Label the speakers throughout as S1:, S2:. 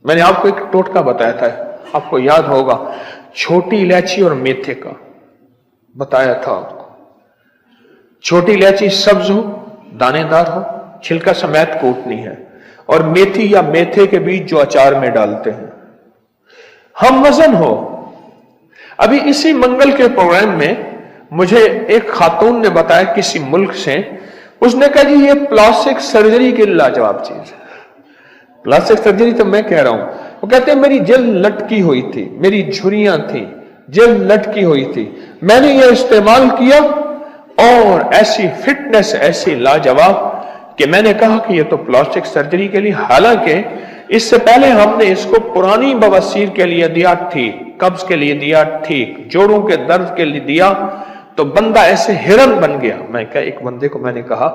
S1: मैंने आपको एक टोटका बताया था, आपको याद होगा, छोटी इलायची और मेथे का बताया था आपको। छोटी इलायची सब्ज हो, दानेदार हो, छिलका समेत कूटनी है, और मेथी या मेथे के बीज जो अचार में डालते हैं। हम वजन हो। अभी इसी मंगल के प्रोग्राम में मुझे एक खातून ने बताया किसी मुल्क से, उसने कहा जी ये प्लास्टिक सर्जरी की लाजवाब चीज है। प्लास्टिक सर्जरी तो मैं कह रहा हूं, वो कहते हैं मेरी जल्द लटकी हुई थी, मेरी झुर्रियां थी, जल्द लटकी हुई थी, मैंने ये इस्तेमाल किया और ऐसी फिटनेस ऐसी लाजवाब कि मैंने कहा कि ये तो प्लास्टिक सर्जरी के लिए, हालांकि इससे पहले हमने इसको पुरानी बवासीर के लिए दिया ठीक, कब्ज के लिए दिया ठीक, जोड़ों के दर्द के लिए दिया, तो बंदा ऐसे हिरन बन गया। मैं क्या, एक बंदे को मैंने कहा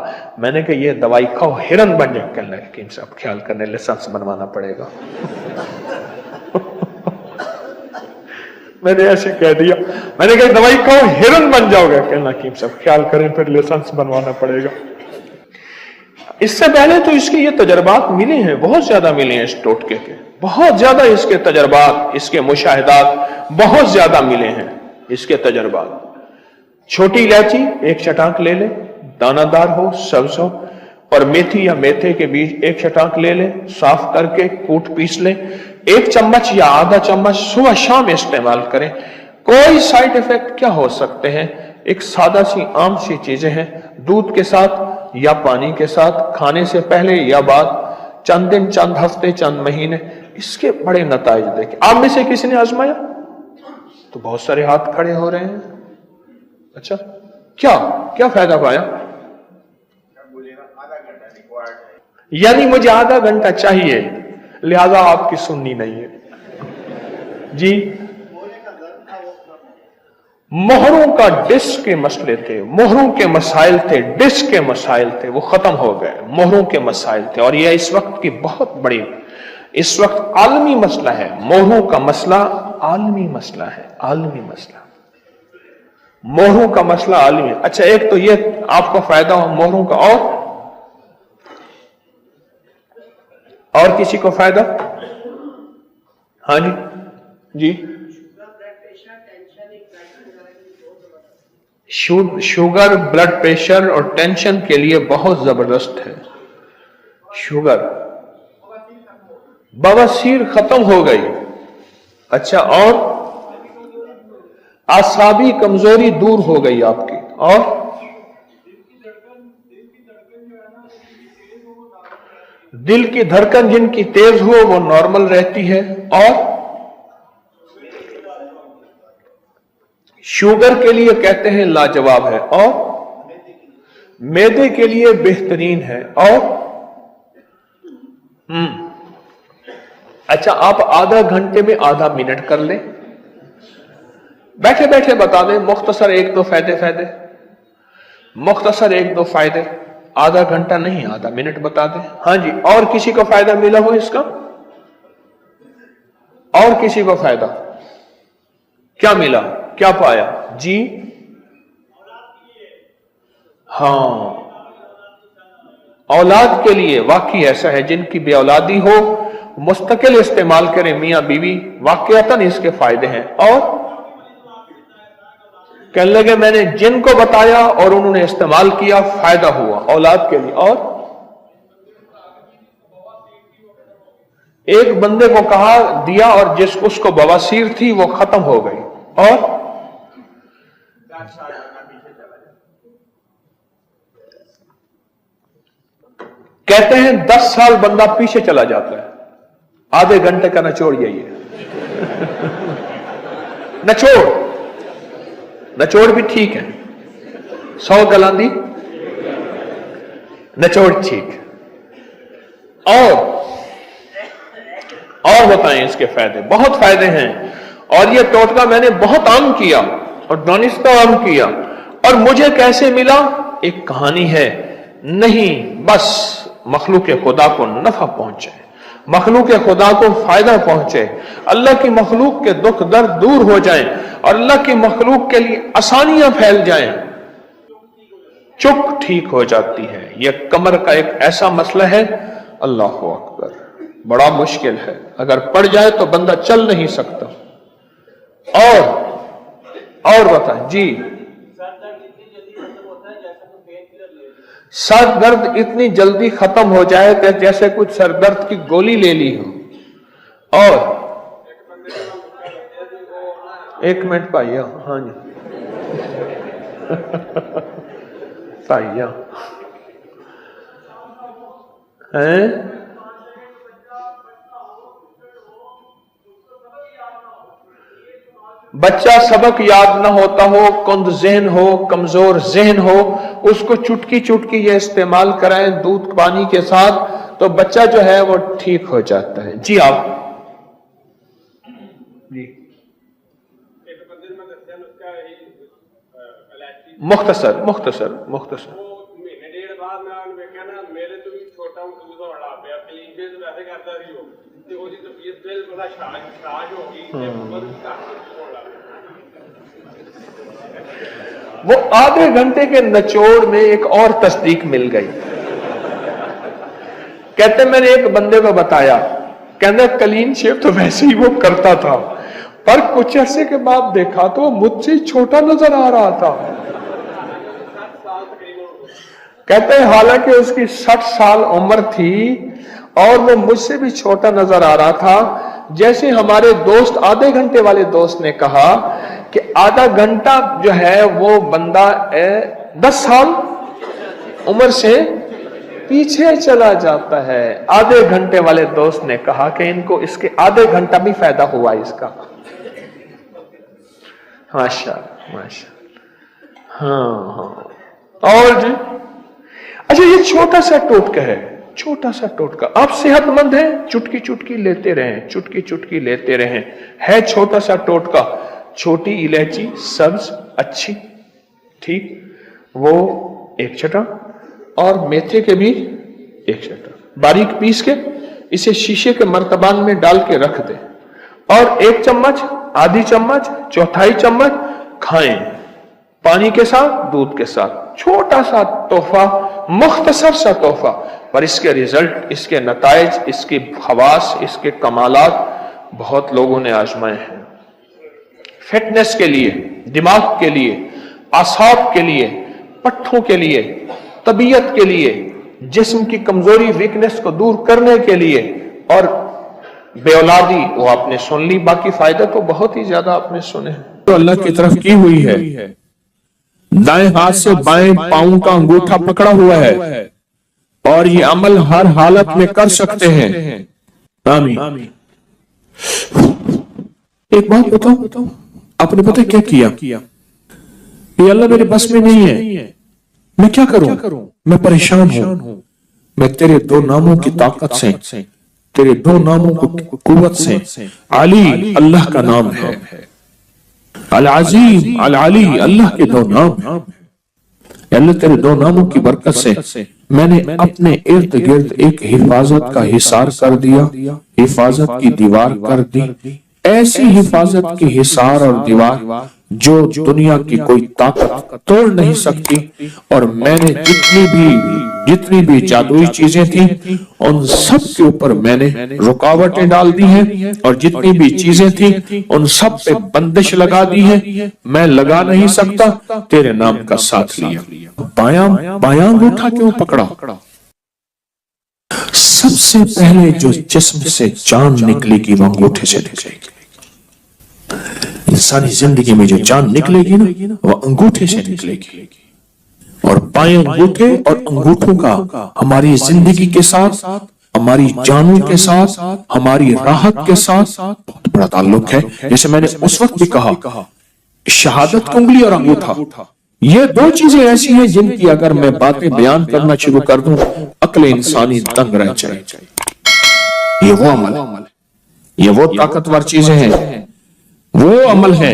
S1: ये दवाई खाओ हिरन बन जाए। कहने लगे हकीम साहब ख्याल करने, लाइसेंस बनवाना पड़ेगा। मैंने ऐसे कह दिया, मैंने कहा दवाई खाओ हिरन बन जाओगे। कहना हकीम साहब ख्याल करें, फिर लाइसेंस बनवाना पड़ेगा। इससे पहले तो इसके ये तजर्बात मिले हैं, बहुत ज्यादा मिले हैं इस टोटके के, बहुत ज्यादा इसके तजर्बात, इसके मुशाहिदात बहुत ज्यादा मिले हैं इसके तजर्बात। छोटी इलायची एक चटाक ले ले, दानादार हो, सब्ज हो, और मेथी या मेथे के बीज एक चटाक ले ले, साफ करके कूट पीस ले, 1 चम्मच या आधा चम्मच सुबह शाम इस्तेमाल करें। कोई साइड इफेक्ट क्या हो सकते हैं, एक सादा सी आम सी चीजें हैं, दूध के साथ या पानी के साथ, खाने से पहले या बाद, चंद दिन, चंद हफ्ते, चंद महीने, इसके बड़े नताइज देखे। आप में से किसी ने आजमाया? तो बहुत सारे हाथ खड़े हो रहे हैं। अच्छा, क्या क्या फायदा पाया? यानी मुझे आधा घंटा चाहिए, लिहाजा आपकी सुननी नहीं है जी। मोहरों का डिस्क के मसले थे, मोहरों के मसाइल थे, डिस्क के मसाइल थे, वो खत्म हो गए, मोहरों के मसाइल थे। और यह इस वक्त की बहुत बड़ी, इस वक्त आलमी मसला है, मोहरों का मसला आलमी मसला है, आलमी मसला, मोहरों का मसला आलमी। अच्छा, एक तो ये आपको फायदा हो मोहरों का, और किसी को फायदा? हाँ जी जी। शुगर, ब्लड प्रेशर और टेंशन के लिए बहुत जबरदस्त है शुगर। बवासीर खत्म हो गई। अच्छा, और आसाबी कमजोरी दूर हो गई आपकी, और दिल की धड़कन जिनकी तेज हो वो नॉर्मल रहती है, और शुगर के लिए कहते हैं लाजवाब है, और मैदे के लिए बेहतरीन है, और अच्छा, आप आधा घंटे में आधा मिनट कर लें, बैठे बैठे बता दें, मुख्तसर 1-2 फायदे, मुख्तसर 1-2 फायदे, आधा घंटा नहीं आधा मिनट बता दें। हाँ जी, और किसी को फायदा मिला हो इसका? और किसी को फायदा क्या मिला, क्या पाया जी? हाँ, औलाद के लिए वाकई ऐसा है, जिनकी बे औलादी हो मुस्तकिल इस्तेमाल करें मियां बीवी, वाकईतन इसके फायदे हैं। और कहने लगे मैंने जिनको बताया और उन्होंने इस्तेमाल किया, फायदा हुआ औलाद के लिए। और एक बंदे को कहा दिया, और जिस उसको बवासीर थी वो खत्म हो गई। और कहते हैं 10 साल बंदा पीछे चला जाता है। आधे घंटे का नचोड़ यही है। नचोड़ भी ठीक है, 100 गलांदी नचोड़ ठीक। और बताएं इसके फायदे, बहुत फायदे हैं। और ये टोटका मैंने बहुत आम किया और दानिस्ता आम किया। और मुझे कैसे मिला, एक कहानी है। नहीं, बस मखलूक खुदा को नफा पहुंचे, मखलूक खुदा को फायदा पहुंचे, अल्लाह की मखलूक के दुख दर्द दूर हो जाएं और अल्लाह की मखलूक के लिए आसानियां फैल जाएं, चुप ठीक हो जाती है। यह कमर का एक ऐसा मसला है, अल्लाह हू अकबर। बड़ा मुश्किल है, अगर पड़ जाए तो बंदा चल नहीं सकता। और बताएं जी। सर दर्द इतनी जल्दी खत्म हो जाए जैसे कुछ सर दर्द की गोली ले ली हो। और एक मिनट भाइया, हाँ जी भाइया हैं, बच्चा सबक याद ना होता हो, कुंद ज़हन हो, कमजोर ज़हन हो, उसको चुटकी चुटकी ये इस्तेमाल कराएं दूध पानी के साथ, तो बच्चा जो है वो ठीक हो जाता है। जी आप जी मुख्तसर मुख्तसर मुख्तसर वो आधे घंटे के निचोड़ में एक और तस्दीक मिल गई। कहते मैंने एक बंदे को बताया, कहना क्लीन शेव तो वैसे ही वो करता था, पर कुछ अरसे के बाद देखा तो मुझसे छोटा नजर आ रहा था। कहते हैं हालांकि उसकी 60 साल उम्र थी और वो मुझसे भी छोटा नजर आ रहा था। जैसे हमारे दोस्त आधे घंटे वाले दोस्त ने कहा कि आधा घंटा जो है वो बंदा 10 साल उम्र से पीछे चला जाता है। आधे घंटे वाले दोस्त ने कहा कि इनको इसके आधे घंटा भी फायदा हुआ इसका। माशाअल्लाह माशाअल्लाह। हाँ। और जी अच्छा, ये छोटा सा टोटका है, छोटा सा टोटका। आप सेहतमंद हैं, चुटकी चुटकी लेते रहें, चुटकी चुटकी लेते रहें। है छोटा सा टोटका, छोटी इलायची सब्ज अच्छी, ठीक, वो 1 चटा, और मेथे के भी 1 चटा बारीक पीस के इसे शीशे के मर्तबान में डाल के रख दे, और 1 चम्मच, आधी चम्मच, चौथाई चम्मच खाएं पानी के साथ, दूध के साथ। छोटा सा तोहफा, मुख्तसर सा तोहफा, पर इसके रिजल्ट, इसके नताइज, इसकी खवास, इसके कमालात बहुत लोगों ने आजमाए हैं। फिटनेस के लिए, दिमाग के लिए, आसाब के लिए, पट्ठों के लिए, तबीयत के लिए, जिस्म की कमजोरी वीकनेस को दूर करने के लिए, और बेऔलादी वो आपने सुन ली, बाकी फायदा तो बहुत ही ज्यादा आपने सुने हैं।
S2: तो अल्लाह की तरफ की हुई है। दाएं हाथ से बाएं पांव का अंगूठा पकड़ा हुआ है, और ये अमल हर हालत में कर सकते हैं। आमीन। एक बात बताओ, आपने पता क्या किया? ये अल्लाह मेरे बस में नहीं है, मैं क्या करूं? मैं परेशान हूं। मैं तेरे 2 नामों की ताकत से, तेरे 2 नामों की कुव्वत से, अली अल्लाह का नाम है, अल अजीम अल अली अल्लाह के 2 नाम हैं। अल्लाह तेरे 2 नामों की बरकत से मैंने अपने इर्द गिर्द एक हिफाजत का हिसार कर दिया, हिफाजत की दीवार कर दी, ऐसी हिफाजत की हिसार और दीवार जो दुनिया की कोई ताकत तोड़ नहीं सकती। और मैंने जितनी भी जादुई चीजें थी उन सब के ऊपर मैंने रुकावटें डाल दी हैं, और जितनी भी चीजें थी उन सब पे बंदिश लगा दी है। मैं लगा नहीं सकता, तेरे नाम का साथ लिया। बायां अंगूठा क्यों पकड़ा? सबसे पहले जो जिस्म से जान निकलेगी वो अंगूठे से निकलेगी। इंसानी जिंदगी में जो जान निकलेगी ना, वो अंगूठे से निकलेगी। और बाएं अंगूठे और अंगूठों का हमारी जिंदगी के साथ, हमारी जानों के साथ, हमारी राहत के साथ बहुत बड़ा ताल्लुक है। जैसे मैंने उस वक्त भी कहा, शहादत की उंगली और अंगूठा, ये 2 चीजें ऐसी हैं जिनकी अगर मैं बातें बयान करना शुरू कर दूं, अक्ल इंसानी दंग रह जाए। ये वो अमल है, ये वो ताकतवर चीजें हैं, वो अमल है,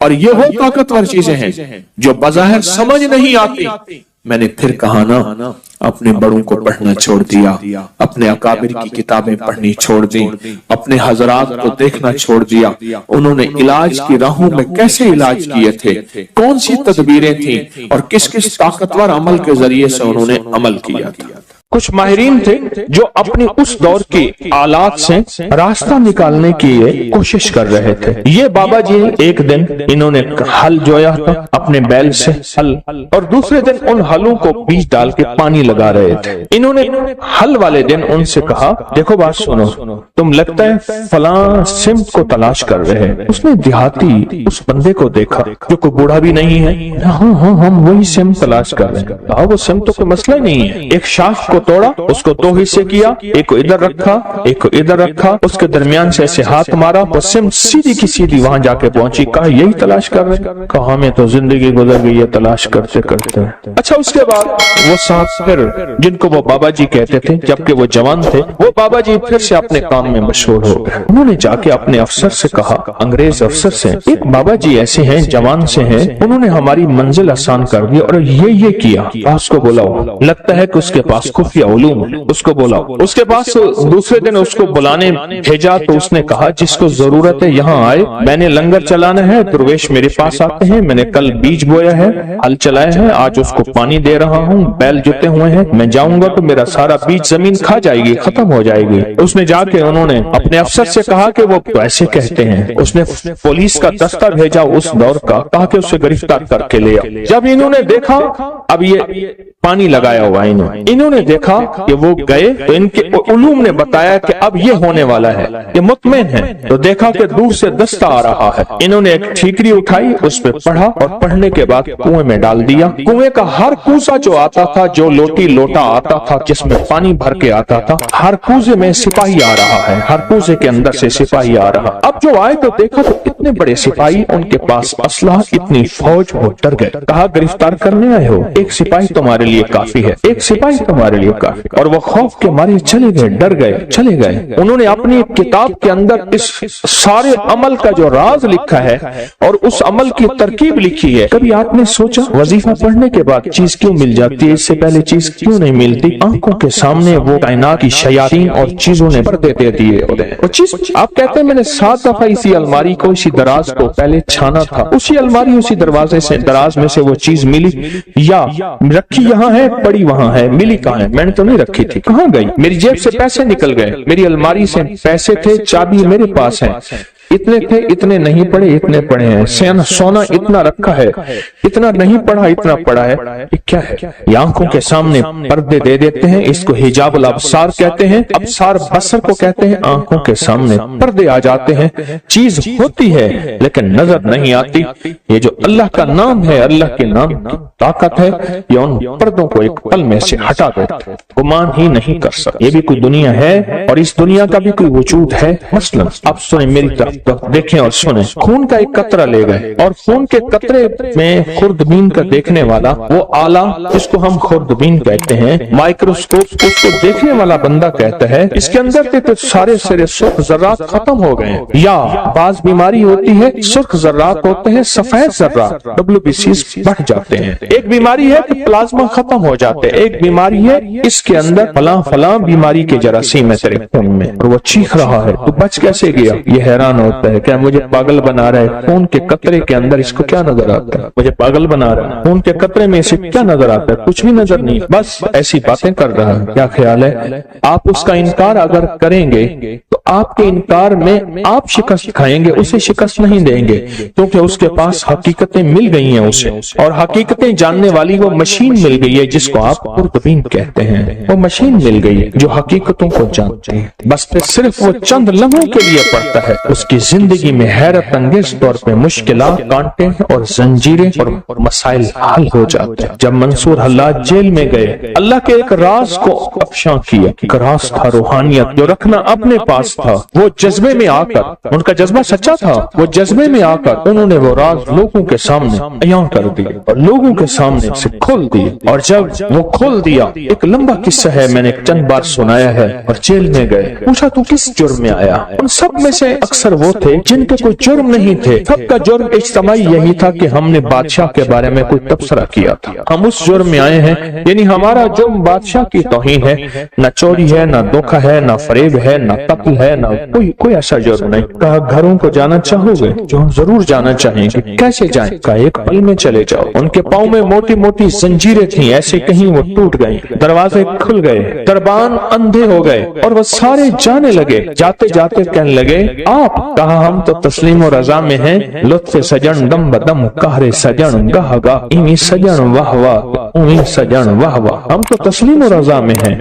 S2: और ये वो ताकतवर चीजें हैं जो बज़ाहिर समझ नहीं आती। मैंने फिर कहा ना, अपने बड़ों को पढ़ना छोड़ दिया, अपने अकाबिर की किताबें पढ़नी छोड़ दी, अपने हजरात को देखना छोड़ दिया। उन्होंने इलाज की राहों में कैसे इलाज किए थे, कौन सी तदबीरें थी, और किस किस ताकतवर अमल के जरिए से उन्होंने अमल किया था। कुछ माहिरीन थे जो अपनी उस दौर की आलात से रास्ता निकालने की कोशिश कर रहे थे। ये बाबा जी एक दिन इन्होंने हल जोया था अपने बैल से हल, और दूसरे दिन उन हलों को बीज डाल के पानी लगा रहे थे। इन्होंने हल वाले दिन उनसे कहा, देखो बात सुनो, तुम लगता है फलां सिमत को तलाश कर रहे हैं। उसने देहाती उस बंदे को देखा जो कोई बूढ़ा भी नहीं है। हाँ हाँ हम वही सिमत तलाश कर रहे हैं। कहा वो सिमतों का मसला नहीं है। एक शाख को तोड़ा, उसको दो हिस्से किया, एक को इधर रखा, एक को इधर रखा, उसके दरमियान से ऐसे हाथ मारा, वो सिमत सीधी की सीधी वहां जाके पहुंची। कहा यही तलाश कर रहे हैं। कहा हमें तो जिंदगी गुजर गई है तलाश करते करते। अच्छा, उसके बाद वो साहब फिर जिनको वो बाबा जी कहते थे, जबकि वो जवान थे, वो बाबा जी फिर से अपने काम में मशहूर हो गए। उन्होंने जाके अपने अफसर से कहा, अंग्रेज अफसर से, एक बाबा जी ऐसे हैं, जवान से हैं, उन्होंने हमारी मंजिल आसान कर दी और ये किया। उसको बुलाओ, लगता है कि उसके पास खुफिया उलूम, उसको बुलाओ। उसके पास दूसरे दिन उसको बुलाने भेजा तो उसने कहा जिसको जरूरत है यहाँ आए, मैंने लंगर चलाना है, दुर्वेश मेरे पास आते हैं, मैंने कल बीज बोया है, हल चलाया है, आज उसको पानी दे रहा हूँ, बैल जुते हुए हैं, मैं जाऊंगा तो मेरा सारा बीज जमीन खा जाएगी, खत्म हो जाएगी। उसने जाके उन्होंने अपने अफसर से कहा कि वो ऐसे कहते हैं। उसने पुलिस का दस्ता भेजा उस दौर का, कहा कि उसे गिरफ्तार करके ले आओ। जब इन्होंने देखा अब ये पानी लगाया हुआ, इन्होंने देखा कि वो गए तो इनके उलूम ने बताया कि अब ये होने वाला है, ये मुतमईन है। तो देखा कि दूर से दस्ता आ रहा है। इन्होंने एक ठीकरी उठाई, उस पे पढ़ा और पढ़ने के बाद कुएं में डाल दिया। कुएं का हर कूसा जो आता था, जो लोटा आता था जिसमें पानी भर के आता था, हर कूजे में सिपाही आ रहा है, हर कूजे के अंदर से सिपाही आ रहा। अब जो आए तो देखा तो इतने बड़े सिपाही, उनके पास असलहा, इतनी फौज, वो डर गए। कहा गिरफ्तार करने आए हो, एक सिपाही तुम्हारे लिए काफी है, एक सिपाही तुम्हारे लिए काफी। और वो खौफ के मारे चले गए, डर गए, चले गए। उन्होंने अपनी किताब के अंदर इस सारे अमल का जो राज लिखा है और उस अमल की तरकीब लिखी है। कभी आपने सोचा वजीफा पढ़ने के बाद चीज क्यों मिल जाती है, इससे पहले चीज क्यों नहीं मिलती? आंखों के सामने वो कायनात की शयातीन और चीजों ने पर्दे दे दिए। वो चीज आप कहते हैं मैंने 7 दफा इसी अलमारी को, इसी दराज को पहले छाना था, उसी अलमारी उसी दरवाजे से दराज में से वो चीज मिली, या रखी यहाँ है, पड़ी वहां है, मिली कहाँ है? मैंने तो नहीं रखी थी, कहाँ गई? मेरी जेब से पैसे निकल गए, मेरी अलमारी से पैसे थे, चाबी मेरे पास है, इतने थे, इतने नहीं पड़े, इतने पड़े हैं, सोना इतना रखा है, इतना नहीं पड़ा, इतना पड़ा है। ये क्या है? ये आंखों के सामने पर्दे दे देते हैं। इसको हिजाबुल अब्सार कहते हैं। अब्सार बसर को कहते हैं। आंखों के सामने पर्दे आ जाते हैं, चीज होती है लेकिन नजर नहीं आती। ये जो अल्लाह का नाम है, अल्लाह के नाम की ताकत है, ये उन पर्दों को एक पल में से हटा देता है, गुमान ही नहीं कर सकता। ये भी कोई दुनिया है और इस दुनिया का भी कोई वजूद है। मसलन अब सुने मेरी तरफ, तो देखें और सुने। खून का एक कतरा ले गए और खून के कतरे में खुर्दबीन का देखने वाला वो आला, जिसको हम खुर्दबीन कहते हैं, माइक्रोस्कोप, उसको देखने वाला बंदा कहता है इसके अंदर थे तो सारे सिरे सुर्ख जर्रात खत्म हो गए। या बाज बीमारी होती है, सुर्ख जर्रात होते हैं, सफेद जर्रात WBC बढ़ जाते हैं। एक बीमारी है कि प्लाज्मा खत्म हो जाते हैं, एक बीमारी है इसके अंदर फला बीमारी के जरासीम है तेरे खून में, और वो चीख रहा है, तू बच कैसे गया? ये हैरान होता है, क्या मुझे पागल बना रहा है? खून के कतरे के अंदर इसको क्या नजर आता है? मुझे पागल बना रहा है। खून के कतरे में इसे क्या नजर आता है? कुछ भी नजर नहीं, बस ऐसी बातें कर रहा है। क्या ख्याल है? आप उसका इनकार अगर करेंगे तो आपके इनकार में आप शिकस्त खाएंगे, उसे शिकस्त नहीं देंगे, क्योंकि उसके पास हकीकतें मिल गई हैं उसे, और हकीकतें जानने वाली वो मशीन मिल गई है जिसको आप खुर्दबीन कहते हैं। वो मशीन मिल गई है जो हकीकतों को जानती है। बस फिर सिर्फ वो चंद लम्हों के लिए पड़ता है, उसकी जिंदगी में हैरत अंगेज तौर पे मुश्किलात, कांटे और जंजीरें और मसाइल हल हो जाते हैं। जब मंसूर हल्लाज जेल में गए, अल्लाह के एक राज को अफशा किया। एक राज था रूहानियत, जो रखना अपने पास था। वो जज्बे में आकर, उनका जज्बा सच्चा था, वो जज्बे में आकर उन्होंने वो राज लोगों के सामने अयां कर दिए और लोगों के सामने से खोल दिए। और जब वो खोल दिया, एक लंबा किस्सा है, मैंने चंद बार सुनाया है, और जेल में गए, पूछा तू किस जुर्म में आया? उन सब में से अक्सर वो
S1: وہ تھے جن کے کوئی جرم نہیں تھے، سب کا جرم اجتماعی یہی تھا کہ ہم نے بادشاہ کے بارے میں کوئی تبصرہ کیا تھا، ہم اس جرم میں آئے ہیں، یعنی ہمارا جرم بادشاہ کی توہین ہے، نہ چوری ہے، نہ دھوکہ ہے، نہ فریب ہے، نہ قتل ہے، نہ کوئی ایسا جرم نہیں۔ کہا گھروں کو جانا چاہو گے؟ جو ہم ضرور جانا چاہیں گے۔ کیسے جائیں؟ کہا ایک پل میں چلے جاؤ۔ ان کے پاؤں میں موٹی موٹی زنجیریں تھیں، ایسے کہیں وہ ٹوٹ گئیں، دروازے کھل گئے، دربان اندھے ہو گئے، اور وہ سارے جانے لگے۔ جاتے جاتے کہنے لگے آپ؟ کہا ہم تو تسلیم و رضا میں ہیں، لطف سجن دم بدم قہر سجن گاہ گاہ ایمی سجن واہ واہ ایمی سجن واہ واہ، ہم تو تسلیم و رضا میں ہیں۔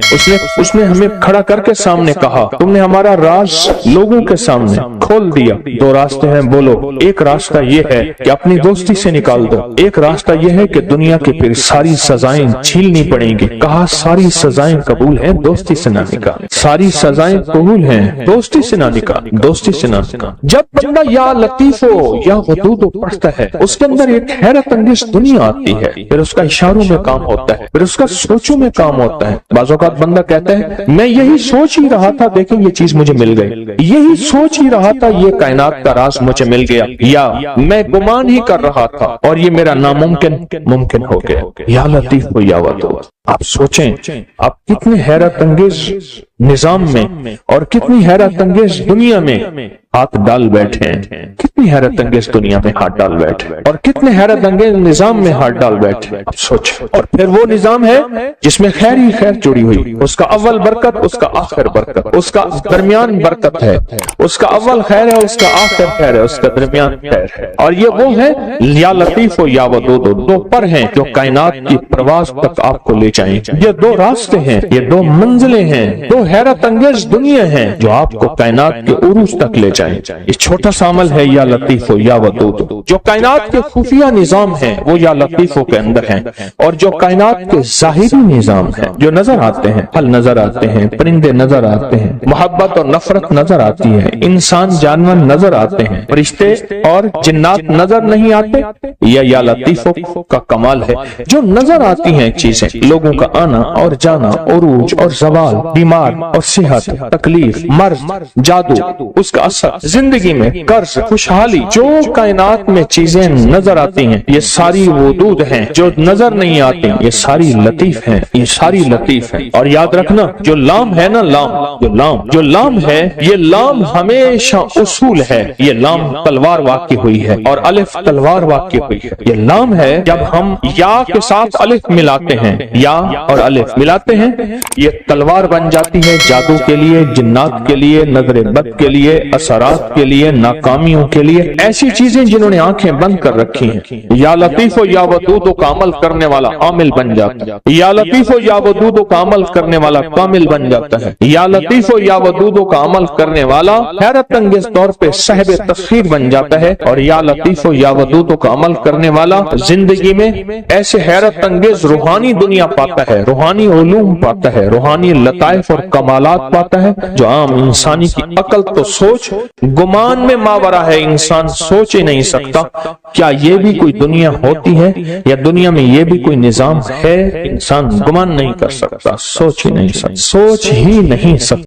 S1: اس نے ہمیں کھڑا کر کے سامنے کہا تم نے ہمارا راز لوگوں کے سامنے کھول دیا۔ دو راستے ہیں بولو، ایک راستہ یہ ہے کہ اپنی دوستی سے نکال دو، ایک راستہ یہ ہے کہ دنیا کی پھر ساری سزائیں جھیلنی پڑیں گی۔ کہا ساری سزائیں قبول ہیں، دوستی سے نہ نکال، ساری سزائیں قبول ہیں، دوستی سے نہ نکال، دوستی سے نہ نکال۔ جب بندہ یا لطیف ہو یا ودود پڑھتا ہے، اس کے اندر ایک حیرت انگیز دنیا آتی ہے، پھر اس کا اشاروں میں کام ہوتا ہے، پھر اس کا سوچوں میں کام ہوتا ہے۔ بعض اوقات بندہ کہتا ہے میں یہی سوچ ہی رہا تھا، دیکھیں یہ چیز مجھے مل گئی، یہی سوچ ہی رہا تھا، یہ کائنات کا راز مجھے مل گیا، یا میں گمان ہی کر رہا تھا اور یہ میرا ناممکن ممکن ہو گیا۔ یا لطیف ہو یا ودود، آپ سوچیں آپ کتنے حیرت انگیز نظام میں اور کتنی حیرت انگیز دنیا میں ہاتھ ڈال بیٹھے ہیں، کتنی حیرت انگیز دنیا میں ہاتھ ڈال بیٹھے اور کتنے حیرت انگیز نظام میں ہاتھ ڈال بیٹھے، آپ سوچیں۔ اور پھر وہ نظام ہے جس میں خیر ہی خیر جڑی ہوئی، اس کا اول برکت، اس کا آخر برکت، اس کا درمیان برکت ہے، اس کا اول خیر ہے، اس کا آخر خیر ہے، اس کا درمیان خیر ہے۔ اور یہ وہ ہے یا لطیف ہو یا ودود، دو پر ہیں جو کائنات کی پرواز تک آپ کو لے جائیں۔ یہ دو راستے ہیں، یہ دو منزلیں ہیں، دو حیرت انگیز دنیا ہیں جو آپ کو کائنات کے عروج تک لے جائیں۔ یہ چھوٹا سا عمل ہے یا لطیف ہو یا ودود، جو کائنات کے خفیہ نظام ہیں وہ یا لطیف ہو کے اندر ہیں، اور جو کائنات کے ظاہری نظام ہیں جو نظر آتے ہیں، پھل نظر آتے ہیں، پرندے نظر آتے ہیں، محبت اور نفرت نظر آتی ہے، انسان جانور نظر آتے ہیں، فرشتے اور جنات نظر نہیں آتے، یا لطیف ہو کا کمال ہے جو نظر آتی ہیں چیزیں، لوگوں کا آنا اور جانا، عروج اور زوال، بیمار اور صحت، تکلیف، مرض، جادو، اس کا اثر زندگی میں، قرض، خوشحالی، جو کائنات میں چیزیں نظر آتی ہیں یہ ساری ودود ہیں، جو نظر نہیں آتی یہ ساری لطیف ہیں، یہ ساری لطیف ہیں۔ اور یاد رکھنا جو لام ہے نا، جو لام ہے، یہ لام ہمیشہ اصول ہے، یہ لام تلوار واقع ہوئی ہے اور الف تلوار واقع ہوئی ہے۔ یہ لام ہے جب ہم یا کے ساتھ الف ملاتے ہیں، یا اور الف ملاتے ہیں یہ تلوار بن جاتی ہے، جادو کے لیے، جنات کے لیے، نظر بد کے لیے، اثرات کے لیے، ناکامیوں کے لیے، ایسی چیزیں جنہوں نے آنکھیں بند کر رکھی ہیں۔ یا لطیف و یا ودود کا عمل کرنے والا عامل بن جاتا ہے، یا لطیف و یا ودود کا عمل کرنے والا کامل بن جاتا ہے، یا لطیف و یا ودود کا عمل کرنے والا حیرت انگیز طور پہ صاحب تسخیر بن جاتا ہے، اور یا لطیف و یا ودود کا عمل کرنے والا زندگی میں ایسے حیرت انگیز روحانی دنیا پاتا ہے، روحانی علوم پاتا ہے، روحانی لطائف اور کمالات پاتا ہے جو عام انسانی کی عقل تو سوچ گمان میں ماورا ہے، انسان سوچ ہی نہیں سکتا کیا یہ بھی کوئی دنیا ہوتی ہے یا دنیا میں یہ بھی کوئی نظام ہے، انسان گمان نہیں کر سکتا، سوچ ہی نہیں سکتا، سوچ ہی نہیں سکتا۔